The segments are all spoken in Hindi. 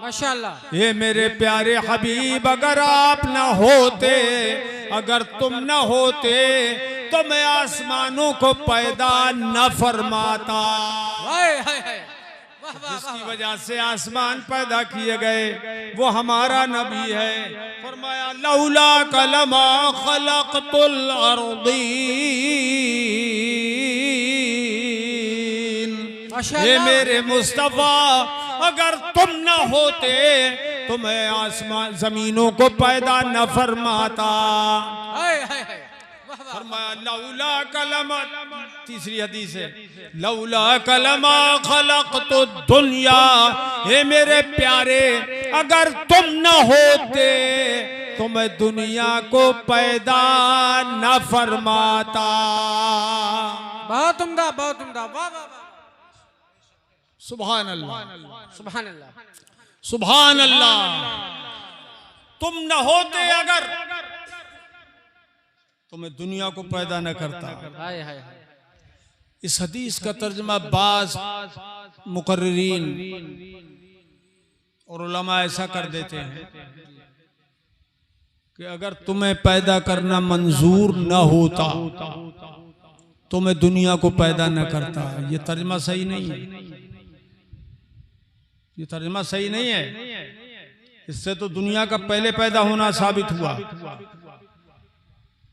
माशाअल्लाह। ये मेरे प्यारे हबीब अगर आप न होते, अगर तुम न होते तो मैं आसमानों को पैदा न फरमाता। जिसकी वजह से आसमान पैदा किए गए वो हमारा नबी है। फरमाया लौला कलमा खलक़तुल अर्दीन। ये मेरे मुस्तफा अगर तुम न होते तो मैं आसमान जमीनों को पैदा न फरमाता। फरमाया लौला कलमा, तीसरी हदीस है, लौला कलमा खलक़तु दुनिया। हे मेरे प्यारे अगर तुम न होते तो मैं दुनिया को पैदा न फरमाता। बहुत उम्दा, बहुत उम्दा, वाह वाह वाह। सुभान अल्लाह, सुभान अल्लाह, सुभान अल्लाह। तुम न होते अगर तो मैं दुनिया को पैदा न करता। हाय हाय। इस हदीस का तर्जुमा बाज मुकर्रिरीन और उलमा ऐसा कर देते हैं कि अगर तुम्हें पैदा करना मंजूर न होता तो मैं दुनिया को पैदा न करता। ये तर्जुमा सही नहीं है, ये तर्जुमा सही नहीं है। इससे तो दुनिया का पहले पैदा होना साबित हुआ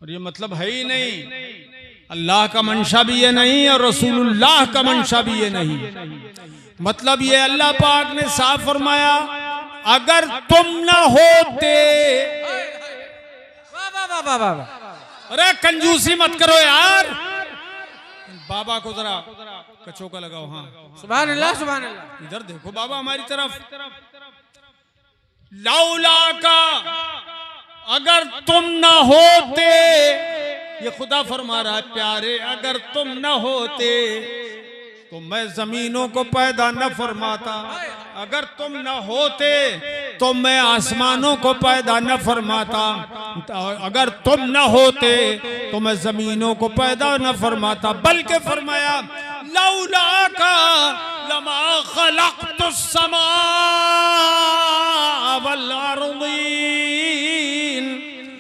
और ये मतलब है ही नहीं। अल्लाह का मंशा भी ये नहीं और रसूलुल्लाह का मंशा भी ये नहीं। मतलब ये अल्लाह पाक ने साफ फरमाया अगर तुम ना होते। अरे कंजूसी मत करो यार, बाबा को जरा कचौका लगाओ। हाँ सुभान अल्लाह, सुभान अल्लाह। इधर देखो बाबा हमारी तरफ। लौला का अगर तुम न होते, ये खुदा फरमा रहा है प्यारे अगर तुम न होते तो मैं जमीनों को पैदा न फरमाता। अगर तुम न होते तो मैं आसमानों को पैदा न फरमाता। अगर तुम न होते तो मैं जमीनों को पैदा न फरमाता। बल्कि फरमाया लौला का लमा खलक़तुस समा वल अर्दीन।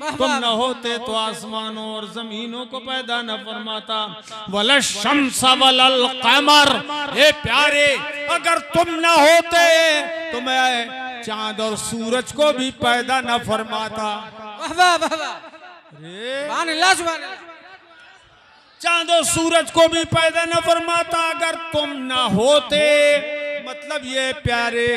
तुम न होते तो आसमानों और जमीनों को पैदा न फरमाता। वल शम्स वल कमर। हे प्यारे अगर तुम न होते तो मैं चांद और सूरज को भी पैदा न फरमाता। चांद और सूरज को भी पैदा न फरमाता अगर तुम न होते। मतलब ये प्यारे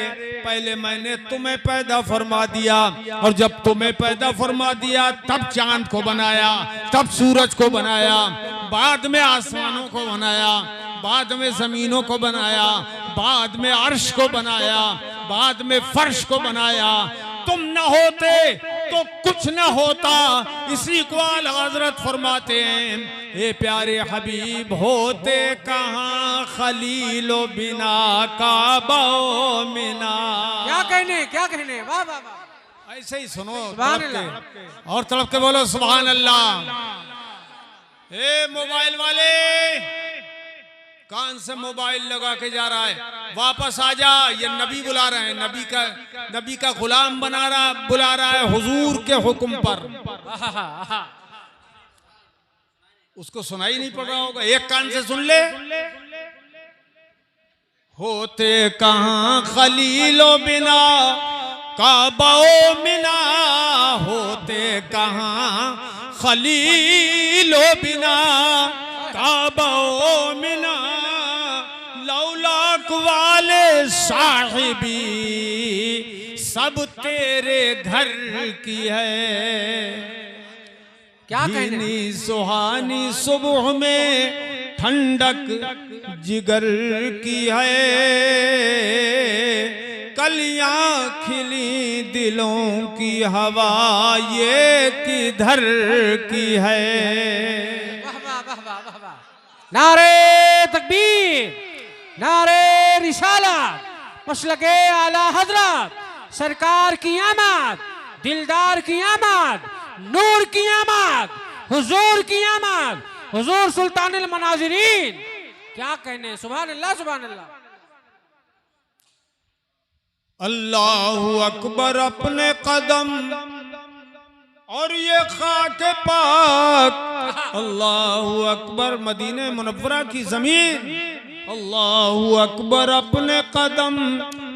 पहले मैंने तुम्हें पैदा फरमा दिया और जब तुम्हें पैदा फरमा दिया तब चांद को बनाया, तब सूरज को बनाया, बाद में आसमानों को बनाया, बाद में जमीनों को बनाया, बाद में अर्श को बनाया, बाद में फर्श को बनाया। तुम न होते तो कुछ न होता। इसी को आला हज़रत फरमाते हैं ये प्यारे हबीब होते कहाँ खलीलो बिना काबो मिना। क्या कहने, क्या कहने, वाह वाह वाह। ऐसे ही सुनो सुभान अल्लाह और तड़प के बोलो सुभान अल्लाह। ए मोबाइल वाले कान से मोबाइल लगा के जा रहा है, वापस आ जा। ये नबी बुला रहे हैं, नबी का गुलाम बुला रहा है हुजूर के हुक्म पर। उसको सुनाई नहीं पड़ रहा होगा, एक कान से सुन ले। होते कहाँ खलीलो बिना काबो मिना। होते कहाँ खलीलो बिना काबो मिना। लौलाक वाले साहिबी सब तेरे घर की है। क्या कहने, सुहानी सुबह में ठंडक जिगर की है। कलियां खिली दिलों की हवा ये किधर की है। नारे तकबीर, नारे रिसालत, मसलके आला हजरत, सरकार की आमद, दिलदार की आमद, नूर की आमद, हुजूर की आमद, हुजूर सुल्तानुल मनाज़िरीन। क्या कहने, सुभान अल्लाह, सुभान अल्लाह। अल्लाहु अकबर अपने कदम और ये खाके पाक, अल्लाहु अकबर मदीने मुनव्वरा की जमीन, अल्लाहु अकबर अपने कदम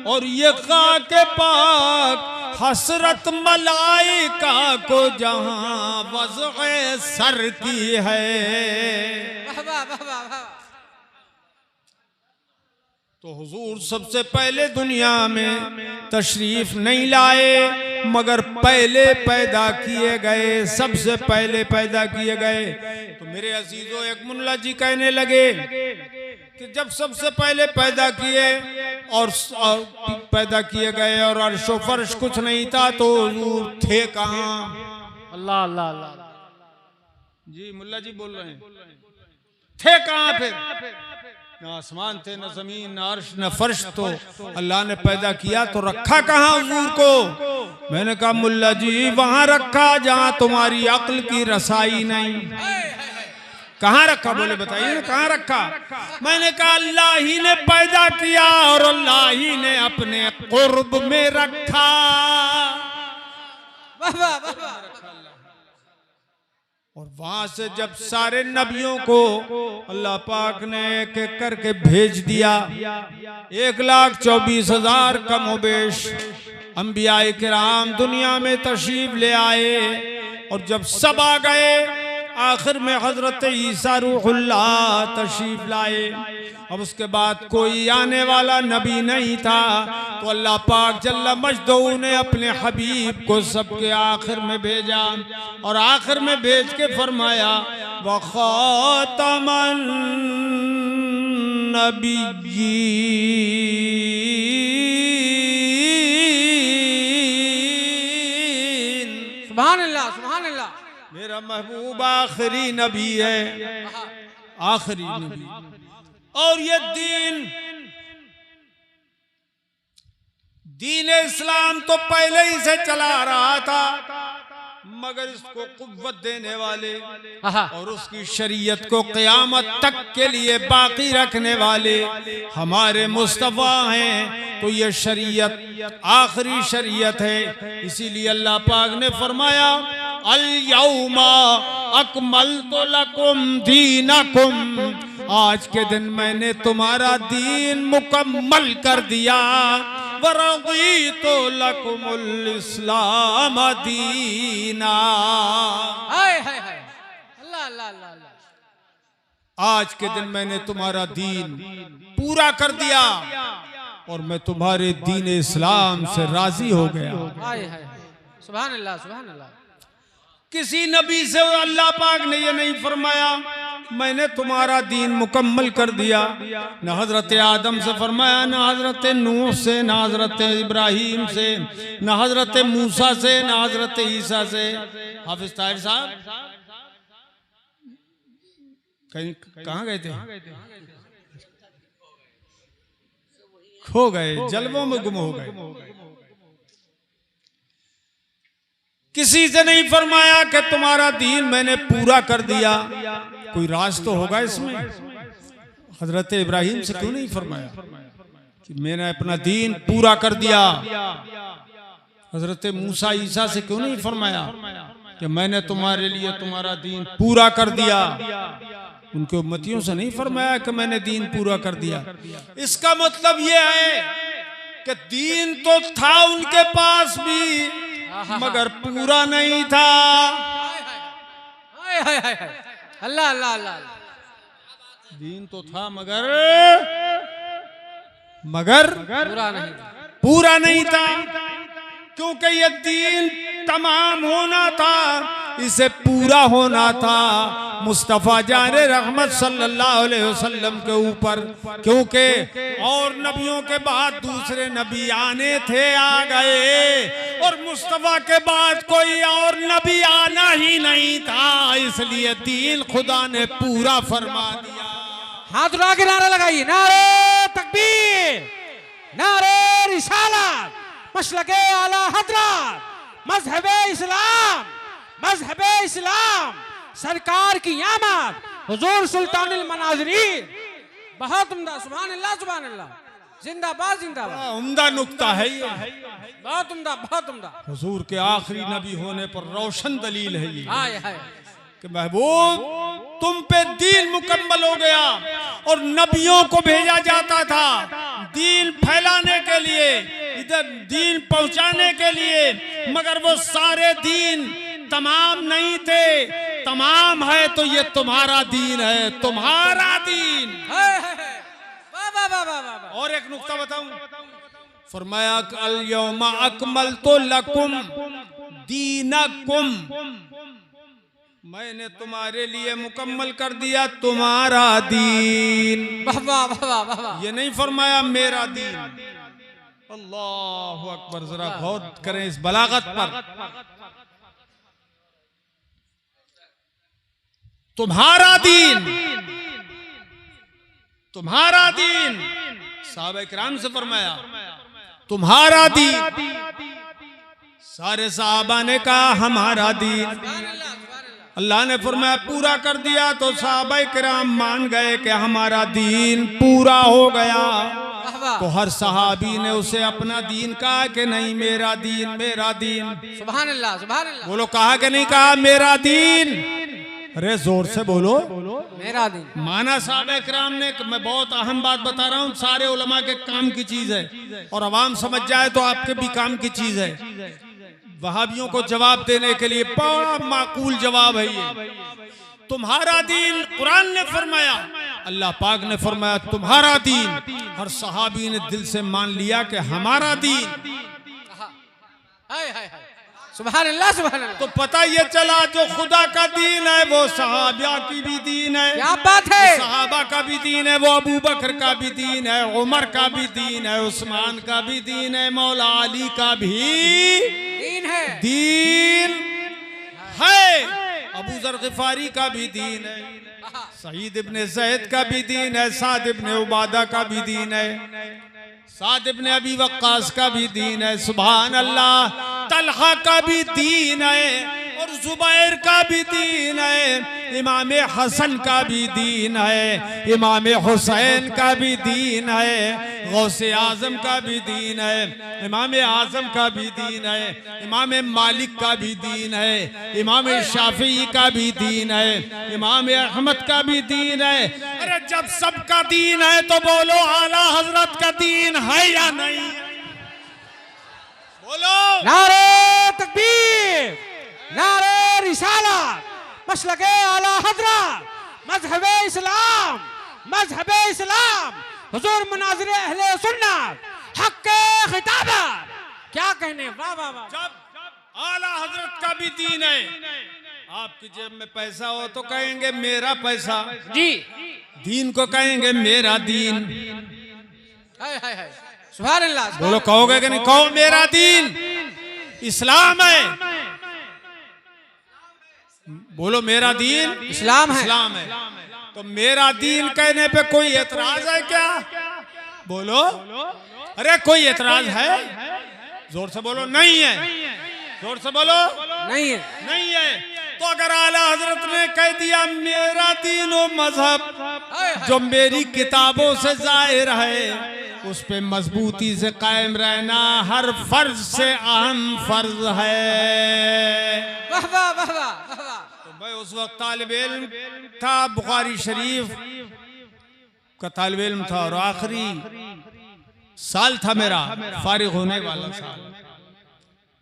और ये खाके पाक, हसरत मलाइका को जहां वज़अ सर की है। वाह वाह वाह वाह वाह। तो हुजूर सबसे पहले दुनिया में तशरीफ नहीं लाए, मगर पहले पैदा किए गए, सबसे पहले पैदा किए गए। तो मेरे अजीजों, एक मुल्ला जी कहने लगे कि जब सबसे पहले पैदा किए और पैदा किए गए और अर्शो फर्श कुछ नहीं था, तो हुजूर थे कहाँ? अल्लाह अल्लाह अल्लाह। जी मुल्ला जी बोल रहे हैं, थे कहाँ? फिर न आसमान थे, न जमीन, न अर्श, न फर्श। तो अल्लाह ने पैदा किया तो रखा कहाँ हुजूर को? मैंने कहा मुल्ला जी वहां रखा जहां तुम्हारी अक्ल की रसाई नहीं। कहाँ रखा? बोले बताइए कहाँ रखा? मैंने कहा अल्लाह ही ने पैदा किया और अल्लाह ही ने अपने कुर्ब में रखा। वाह वाह वाह वाह। और वहां से जब सारे नबियों को अल्लाह पाक ने एक एक करके भेज दिया, 1,24,000 कमोबेश अंबियाए किराम दुनिया में तशरीफ ले आए। और जब सब आ गए, आखिर में हजरत ईसा रूहुल्लाह तशरीफ लाए। अब उसके बाद कोई आने वाला नबी नहीं था, तो अल्लाह पाक जल्ला मजदू ने अपने हबीब को सबके आखिर में भेजा और आखिर में भेज के फरमाया व खातमन नबिय्यीन। सुभान अल्लाह सुभान अल्लाह। मेरा महबूब आखिरी नबी है, आखिरी नबी। और ये दीन इस्लाम तो पहले ही से चला रहा था, मगर इसको कुव्वत देने वाले और उसकी शरीयत को क़यामत तक के लिए बाकी रखने वाले हमारे मुस्तफ़ा हैं। तो ये शरीयत आखिरी शरीयत है। इसीलिए अल्लाह पाक ने फरमाया अल यौमा अकमलतु लकुम दीनकुम, आज के दिन मैंने तुम्हारा दीन मुकम्मल कर दिया। वरदीतु लकुमुल इस्लाम दीना। हाय हाय हाय। अल्लाह अल्लाह अल्लाह। आज के दिन मैंने तुम्हारा दीन पूरा कर दिया और मैं तुम्हारे दीन इस्लाम से राजी हो गया। हाय हाय। सुभान अल्लाह सुभान अल्लाह। किसी नबी से अल्लाह पाक ने ये नहीं फरमाया मैंने तुम्हारा दीन मुकम्मल कर दिया। न हजरत आदम से फरमाया, न हजरत नूह से, न हजरत इब्राहिम से, न हजरत मूसा से, न हजरत ईसा से। हाफिज ताहिर साहब कहीं कहाँ गए थे? खो गए, जलवों में गुम हो गए। किसी से नहीं फरमाया कि तुम्हारा दीन मैंने पूरा कर दिया। कोई राज तो होगा इसमें। हजरत इब्राहिम से क्यों नहीं फरमाया कि मैंने अपना दीन पूरा कर दिया? हजरत मूसा ईसा से क्यों नहीं फरमाया कि मैंने तुम्हारे लिए तुम्हारा दीन पूरा कर दिया? उनके उम्मतियों से नहीं फरमाया कि मैंने दीन पूरा कर दिया। इसका मतलब यह है कि दीन तो था उनके पास भी, मगर पूरा नहीं था। हाय हाय हाय। अल्लाह अल्लाह अल्लाह। दीन तो था मगर पूरा नहीं था। क्योंकि ये दीन तमाम होना था, इसे पूरा होना था मुस्तफ़ा जाने रहमत सल्लल्लाहु अलैहि वसल्लम के ऊपर। क्योंकि और नबियों के बाद दूसरे नबी आने थे, आ गए, और मुस्तफ़ा के बाद कोई और नबी आना ही नहीं था। इसलिए दीन खुदा ने पूरा फरमा दिया। हाथ उठा के नारा लगाइए, नारे तकबीर, नारे रिसालत, मसलके आला हज़रत, मज़हबे इस्लाम, मज़हबे इस्लाम, सरकार की आमद, हुजूर सुल्तानुल मनाज़िरीन। बहुत उम्दा। सुभान अल्लाह सुभान अल्लाह। जिंदाबाद जिंदाबाद। बड़ा उम्दा नुक्ता है ये। बहुत उम्दा, बहुत उम्दा। हुजूर के आखिरी नबी होने पर रोशन दलील है ये हाय हाय। कि महबूब तुम पे दीन मुकम्मल हो गया। और नबियों को भेजा जाता था दीन फैलाने के लिए, इधर दीन पहुंचाने के लिए, मगर वो सारे दीन तमाम नहीं थे। तमाम है तो ये तुम्हारा दीन है, तुम्हारा दीन। हाय हाय हाय। वाह वाह वाह वाह वाह वाह। और एक नुक्ता बताऊं, फरमाया अल यौमा अकमलतु लकुम दीनकुम, मैंने तुम्हारे लिए मुकम्मल कर दिया तुम्हारा दीन। वाह वाह वाह वाह वाह वाह। ये नहीं फरमाया मेरा दीन। अल्लाह अकबर, जरा गौर करें इस बलागत पर। तुम्हारा दीन, तुम्हारा दीन, साहबा किराम से फरमाया तुम्हारा दीन। सारे साहबा ने कहा हमारा दीन। अल्लाह ने फरमाया पूरा कर दिया, तो साहबा किराम मान गए कि हमारा दीन पूरा हो गया। तो हर सहाबी ने उसे अपना दीन कहा कि नहीं मेरा दीन, मेरा दीन। सुभान अल्लाह, सुभान अल्लाह। बोलो कहा कि नहीं कहा मेरा दीन? अरे जोर से बोलो मेरा दीन। माना साहबा किराम ने। मैं बहुत अहम बात बता रहा हूँ, सारे उलमा के काम की चीज है और अवाम समझ जाए तो आपके भी काम की चीज है। वहाबियों को जवाब देने के लिए बड़ा माकूल जवाब है ये। तुम्हारा दीन कुरान ने फरमाया, अल्लाह पाक ने फरमाया तुम्हारा दीन। हर सहाबी ने दिल से मान लिया कि हमारा दीन। हाय हाय हाय। सुभान अल्लाह, सुभान अल्लाह। तो पता ये चला जो खुदा का दीन है वो सहाबा की भी दीन है। क्या बात है। सहाबा का भी दीन है, वो अबू बकर का भी दीन है, उमर का भी दीन है, उस्मान का भी दीन है, मौला अली का भी दीन है, दीन है, अबू जर गिफारी का भी दीन है, सईद इब्ने ज़ैद का भी दीन है, साद इब्ने उबादा का भी दीन है, साद इब्ने अबी वक्कास का भी दीन है। सुभान अल्लाह। तलहा का भी दीन है और जुबैर का भी दीन है। इमाम हसन का भी दीन है, इमाम हुसैन का भी दीन है, गौसे आजम का भी दीन है, इमाम आजम का भी दीन है, इमाम मालिक का भी दीन है, इमाम शाफी का भी दीन है, इमाम अहमद का भी दीन है। अरे जब सबका दीन है तो बोलो आला हजरत का दीन है या नहीं? बोलो नारे तकबीर, नारे रिसालत, मसलके आला हजरत, मजहबे इस्लाम, मजहबे इस्लाम, हुजूर मुनाज़िरे अहले सुन्नत, हक़्क़े खिताबत। क्या कहने, वाह वाह वाह। जब आला हजरत का भी दीन है, आपकी जेब में पैसा हो तो कहेंगे मेरा पैसा जी, दीन को कहेंगे मेरा दीन। हाय हाय हाय। सुभान अल्लाह। बोलो कहोगे कि नहीं? कहो मेरा दीन इस्लाम है। बोलो मेरा दीन इस्लाम है। इस्लाम है। तो मेरा दीन कहने पे कोई एतराज है क्या? बोलो, अरे कोई एतराज है? जोर से बोलो नहीं है। जोर से बोलो नहीं है, नहीं है। तो अगर आला हजरत ने कह दिया मेरा दीन व मजहब जो मेरी किताबों से जाहिर है, उस पे मजबूती से कायम रहना हर फर्ज से अहम फर्ज है। वाह वाह वाह वाह वाह। तो मैं उस वक्त तालिब इल्म था, बुखारी शरीफ का तालिब इल्म था और आखिरी साल था मेरा फारिग होने वाला साल।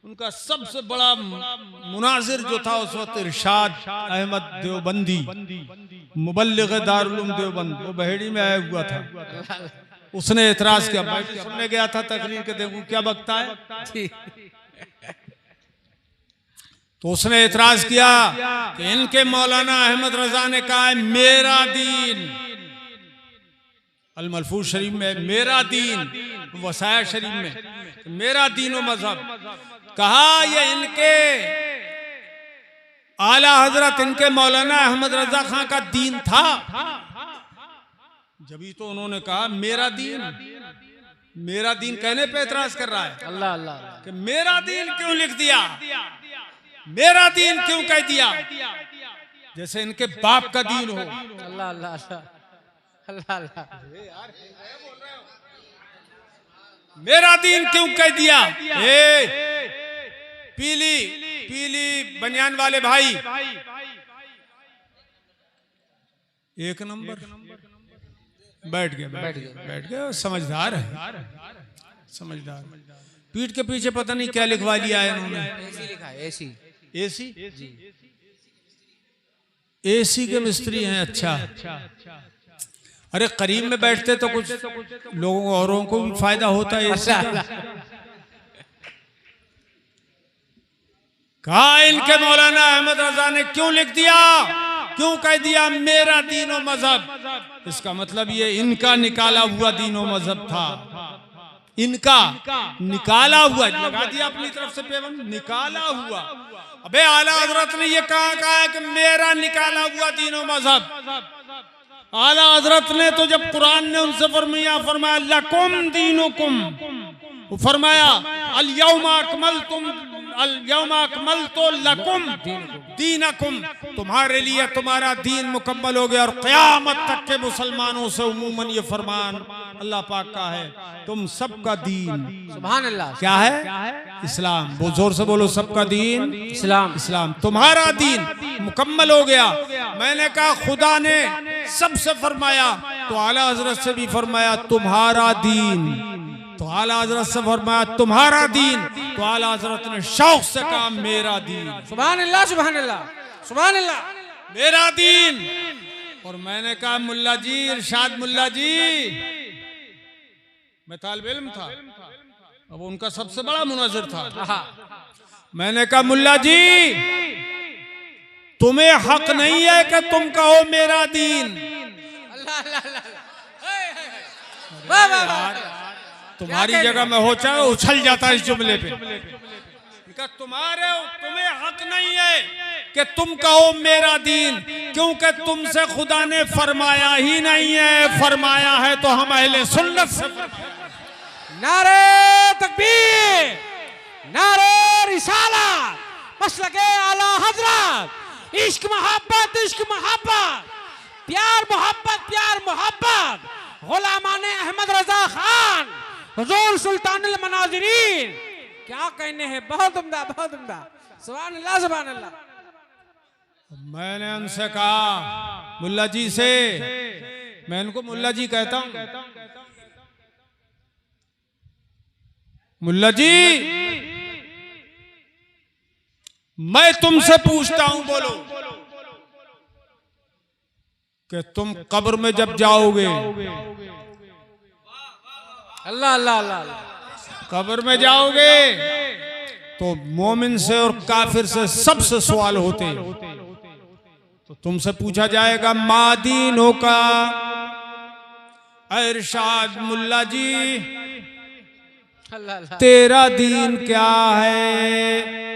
उनका सबसे बड़ा मुनाजिर जो था उस वक्त इरशाद अहमद देवबंदी, मुबल्लिग दारुल उलूम देवबंद, वो बहेड़ी में आया हुआ था। उसने एतराज किया, मैं सुनने गया था तकरीर के, देखूं क्या बकता है। तो उसने एतराज किया कि इनके मौलाना अहमद रजा ने कहा है मेरा दीन, अल-मलफूज शरीफ में मेरा दीन, वसाया शरीफ में मेरा दीन व मजहब। कहा ये इनके आला हजरत, इनके मौलाना अहमद रजा खां का दीन था, जभी तो उन्होंने कहा मेरा दीन। मेरा दीन कहने पे एतराज कर रहा है। अल्लाह अल्लाह। कि मेरा दीन क्यों लिख दिया, मेरा दीन क्यों कह दिया, जैसे इनके बाप का दीन हो। अल्लाह अल्लाह अल्लाह अल्लाह अल्लाह। मेरा दीन क्यों कह दिया? पीली पीली बनियान वाले भाई, एक नंबर बैठ गए। समझदार है, समझदार। पीठ के पीछे पता नहीं क्या लिखवा लिया है इन्होंने। एसी लिखा है, एसी। एसी एसी के मिस्त्री हैं। अच्छा, अरे करीब में बैठते तो कुछ लोगों औरों को भी फायदा होता है एसी का। कहा इनके मौलाना अहमद रजा ने क्यों लिख दिया, क्यों कह दिया मेरा दीन और मजहब? इसका मतलब ये इनका निकाला हुआ दीन और मजहब था, इनका निकाला हुआ। लगा दिया अपनी तरफ से पेवन, निकाला हुआ। अबे आला हजरत ने ये कहा है कि मेरा निकाला हुआ दीन और मजहब। आला हजरत ने तो जब कुरान ने उनसे फरमाया लकुम दीनुकुम, फरमाया अल यौमा अकमलतु लकुम दीनकुम, तुम्हारे लिए तुम्हारा दीन मुकम्मल हो गया। और क़यामत तक के मुसलमानों से उमूमन ये फरमान अल्लाह पाक का है, तुम सबका दीन सुभान अल्लाह क्या है? इस्लाम। वो जोर से बोलो, सबका दीन इस्लाम। इस्लाम, तुम्हारा दीन मुकम्मल हो गया। मैंने कहा खुदा ने सबसे फरमाया तो आला हजरत से भी फरमाया तुम्हारा दीन, तो आला हजरत से फरमाया तुम्हारा दीन, तो आला हजरत ने शौक से कहा मेरा दीन। सुभान अल्लाह, सुभान अल्लाह, सुभान अल्लाह, मेरा दीन। और मैंने कहा मुल्ला जी, इरशाद मुल्ला जी, मैं तालिब इल्म था, अब उनका सबसे बड़ा मुनाजिर था। मैंने कहा मुल्ला जी तुम्हें हक नहीं है कि तुम कहो मेरा दीन। अल्लाह अल्लाह अल्लाह, वाह वाह वाह। तुम्हारी जगह में हो चाहे उछल जाता इस जुमले पे। तुम्हें हक नहीं है कि तुम कहो मेरा दीन, क्योंकि तुमसे खुदा ने फरमाया ही नहीं है, फरमाया है तो हम अहले सुन्नत से। नारे तकबीर, नारे रिसालत, मसलके आला हजरत, इश्क मोहब्बत, इश्क मोहब्बत, प्यार मोहब्बत, प्यार मोहब्बत, गुलामाने अहमद रजा खान, हुजूर सुल्तानुल मनाजिरीन। क्या कहने हैं, बहुत उम्दा, बहुत उम्दा। सुभान अल्लाह, सुभान अल्लाह। मैंने उनसे कहा मुल्ला जी से, मैं इनको मुल्ला जी कहता हूं, मुल्ला जी मैं तुमसे पूछता हूं, बोलो कि तुम कब्र में जब जाओगे, अल्लाह अल्लाह अल्लाह, कब्र में जाओगे तो मोमिन से और काफिर से सबसे सवाल होते, तो तुमसे पूछा जाएगा मादीनों का। इरशाद मुल्ला जी तेरा दीन क्या है?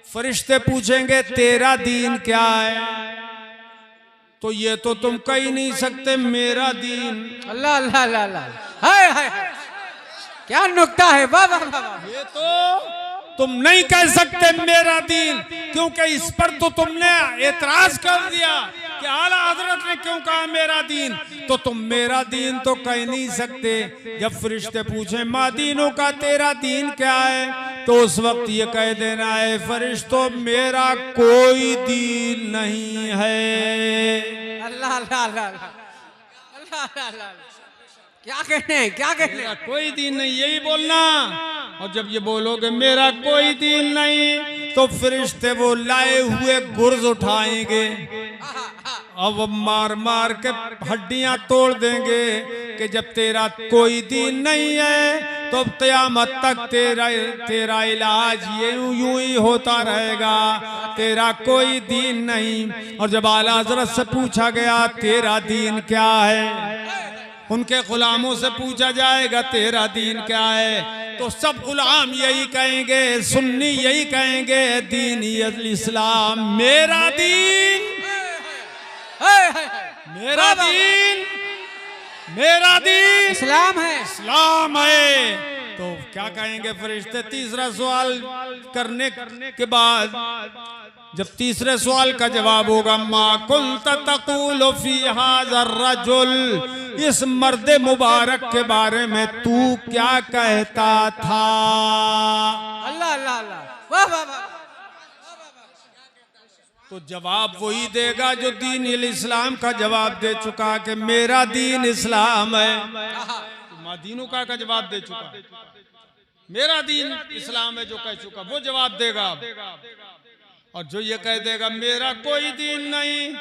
फरिश्ते पूछेंगे तेरा दीन क्या है, तो ये तो तुम कह ही नहीं सकते मेरा दीन। अल्लाह अल्लाह अल्लाह अल्लाह, हाय हाय, क्या नुक्ता है, वाह वाह वाह। ये तो तुम नहीं कह सकते मेरा दीन, क्योंकि इस पर तो तुमने एतराज कर दिया कि आला हजरत ने क्यों कहा मेरा दीन, तो तुम मेरा दीन तो कह नहीं सकते। जब फरिश्ते पूछे मादीनों का तेरा दीन क्या है, तो उस वक्त ये कह देना है फरिश्तों मेरा कोई दीन नहीं है। अल्लाह अल्लाह अल्लाह अल्लाह अल्लाह, क्या कहने हैं, क्या कहने हैं? कोई दीन नहीं, यही बोलना। और जब ये बोलोगे मेरा कोई दीन नहीं, तो फरिश्ते वो लाए हुए गुर्ज उठाएंगे, अब मार मार के हड्डियां तोड़ देंगे कि जब तेरा कोई दीन नहीं है तो क़यामत तक तेरा इलाज ये यूं ही होता रहेगा, तेरा कोई दीन नहीं। और जब आला हज़रत से पूछा गया तेरा दीन क्या है, उनके गुलामों से पूछा जाएगा तेरा दीन क्या है, तो सब गुलाम यही कहेंगे, सुन्नी यही कहेंगे दीन इस्लाम, मेरा दीन, मेरा दीन, मेरा दीन इस्लाम है, इस्लाम है। तो क्या कहेंगे फरिश्ते? तीसरा सवाल करने के बाद जब तीसरे सवाल का जवाब होगा मा कुंत तक़ूलु फी हाज़र रजुल, इस मर्द मुबारक के बारे में तू क्या कहता था। अल्लाह अल्लाह अल्लाह, वाह वाह वाह। तो जवाब वही देगा जो दीन इस्लाम का जवाब दे चुका कि मेरा दीन इस्लाम है। दीनों का जवाब दे चुका, मेरा दीन इस्लाम है जो कह चुका वो जवाब देगा। और जो ये कह देगा मेरा कोई दीन नहीं,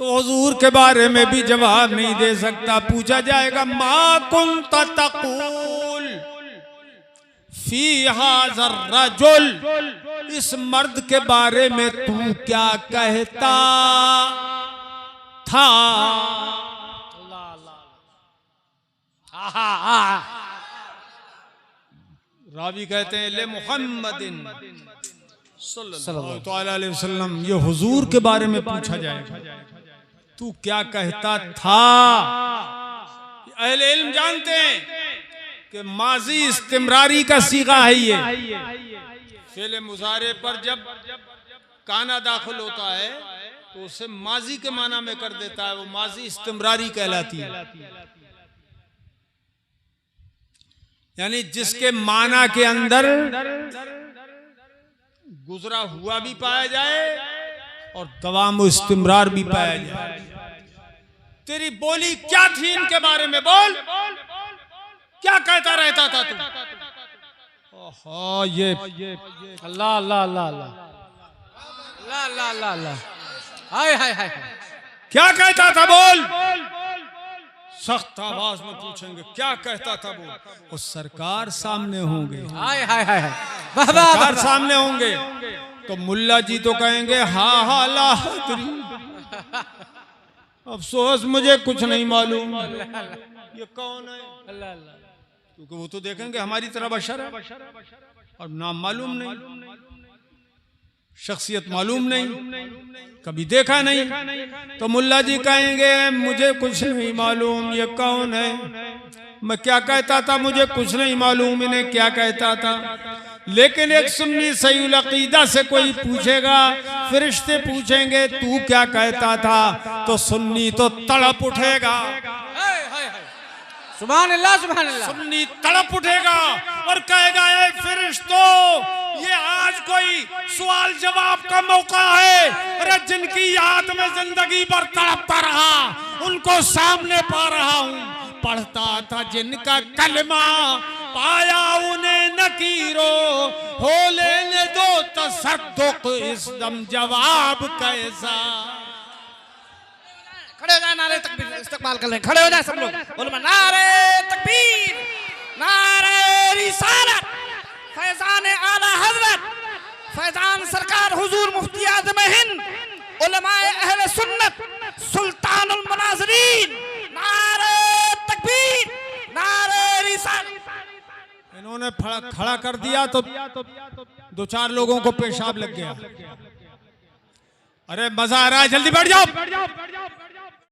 तो हुजूर के बारे में भी जवाब नहीं दे सकता। पूछा जाएगा मा कुंत तक़ूल फी हाज़र रजुल, इस मर्द के बारे में तू क्या कहता था। रावी कहते हैं ले मुहम्मदिन सल्लल्लाहु अलैहि वसल्लम, ये हुजूर के बारे में पूछा जाएगा तू क्या कहता था। अहले इल्म जानते हैं कि माजी इस्तिमरारी का सीगा है ये। फेले मुजारे पर जब काना दाखिल होता है तो उसे माजी के माना में कर देता है, वो माजी इस्तिमरारी कहलाती है। यानी जिसके माना के अंदर गुजरा हुआ भी पाया जाए और दवाम इस्तिमरार भी पाया जाए। तेरी बोली क्या थी इनके बारे में, बोल क्या कहता रहता था तू। ये अल्लाह अल्लाह अल्लाह अल्लाह अल्लाह अल्लाह अल्लाह, हाय हाय हाय, क्या कहता था बोल। सख्त आवाज में पूछेंगे क्या कहता था वो, और सरकार सामने होंगे। हाय हाय हाय, सरकार सामने होंगे तो मुल्ला जी तो कहेंगे हा हा ला हदरी, अफसोस मुझे कुछ नहीं मालूम ये कौन है। अल्लाह अल्लाह, क्योंकि वो तो देखेंगे हमारी तरह बशर है और नाम मालूम नहीं, शख्सियत मालूम नहीं, कभी देखा नहीं। तो मुल्ला जी कहेंगे मुझे कुछ नहीं मालूम ये कौन है। मैं क्या कहता था मुझे कुछ नहीं मालूम इन्हें क्या कहता था। लेकिन एक सुन्नी सही अकीदा से कोई पूछेगा, फरिश्ते पूछेंगे तू क्या कहता था, तो सुन्नी तो तड़प उठेगा। सुभान अल्लाह सुभान अल्लाह। सुन्नी तड़प उठेगा और कहेगा ए फरिश्तों, ये आज कोई सवाल जवाब का मौका है। अरे जिनकी याद में जिंदगी भर तड़पता रहा उनको सामने पा रहा हूँ, पढ़ता था जिनका कलमा पाया उन्हें नकीरो, हो लेने दो तसद्दुक इस दम जवाब कैसा। खड़े हो जाए, नारे तकबीर इस्तकबाल कर लें, खड़े हो जाए सब लोग, बोलो नारे तकबीर, नारे रिसालत, फैजान आला हजरत, फैजान सरकार हुजूर मुफ्ती आज़म हिंद, उलमाए अहले सुन्नत, सुल्तानुल मुनाज़िरीन, नारे तकबीर, नारे रिसालत। इन्होंने खड़ा कर दिया तो दो चार लोगों को पेशाब लग गया। अरे मजा आ रहा है, जल्दी बैठ जाओ।